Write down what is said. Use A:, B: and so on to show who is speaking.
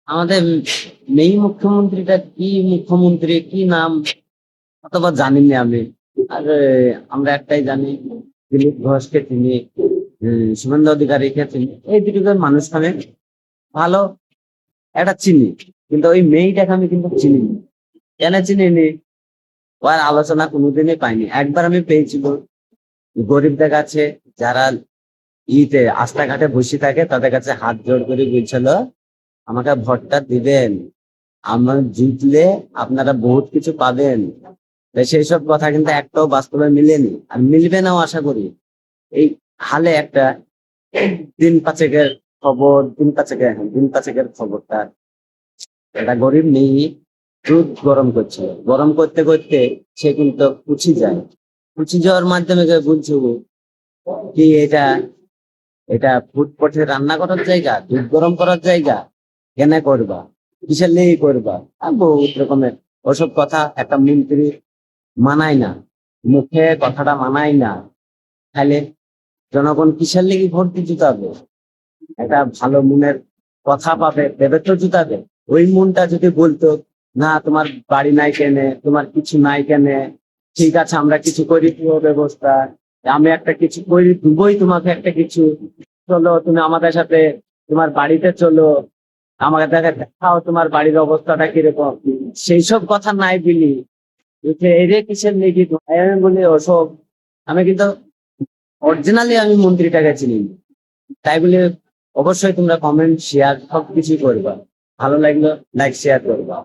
A: আমাদের মেই মুখ্যমন্ত্রীটা কি মুখ্যমন্ত্রী কি নাম অথবা জানি না আমি। আর আমরা একটাই জানি, দিলীপ ঘোষকে চিনি, শুভেন্দু অধিকারীকে চিনি, এই দুটোকে মানুষ আমি ভালো একটা চিনি। কিন্তু ওই মেয়েটাকে আমি কিন্তু চিনি না। কেন চিনিনি? ওর আলোচনা কোনোদিনই পাইনি। একবার আমি পেয়েছিল গরিবদের কাছে, যারা রাস্তাঘাটে বসে থাকে তাদের কাছে হাত জোড় করে বলছিল আমাকে ভোটটা দিবেন, আমার জিতলে আপনারা বহুত কিছু পাবেন। তো সেই সব কথা কিন্তু একটাও বাস্তবে মিলেনি, আর মিলবে নাও আশা করি। এই হালে একটা দিন পাঁচেকের খবরটা, একটা গরিব মেয়ে দুধ গরম করছিল, গরম করতে করতে সে কিন্তু পুচি যায়। পুচি যাওয়ার মাধ্যমে বলছে কি এটা এটা ফুটপথে রান্না করার জায়গা, দুধ গরম করার জায়গা, কেন করবা, কিসের লেগে করবা? বহুত রকমের ওসব কথা একটা মন্ত্রী মানায় না, মুখে কথাটা মানায় না। তাহলে জনগণ কিসের লেগে ভোট দিয়ে জুতাবে? একটা ভালো মনের কথা পাবে ভেবে তো জুতাবে। ওই মনটা যদি বলতো না তোমার বাড়ি নাই কেনে, তোমার কিছু নাই কেনে, ঠিক আছে আমরা কিছু করে দিব ব্যবস্থা, আমি একটা কিছু করে দিবই তোমাকে, একটা কিছু, চলো তুমি আমাদের সাথে তোমার বাড়িতে চলো, আমাকে দেখাও তোমার বাড়ির অবস্থাটা কিরকম, সেই সব কথা নাই বলি এরে কিসের লেগে আমি বলি ওসব। আমি কিন্তু অরিজিনালি আমি মন্ত্রীটাকে চিনি না। তাই বলে অবশ্যই তোমরা কমেন্ট শেয়ার সবকিছু করবা, ভালো লাগলো লাইক শেয়ার করবা।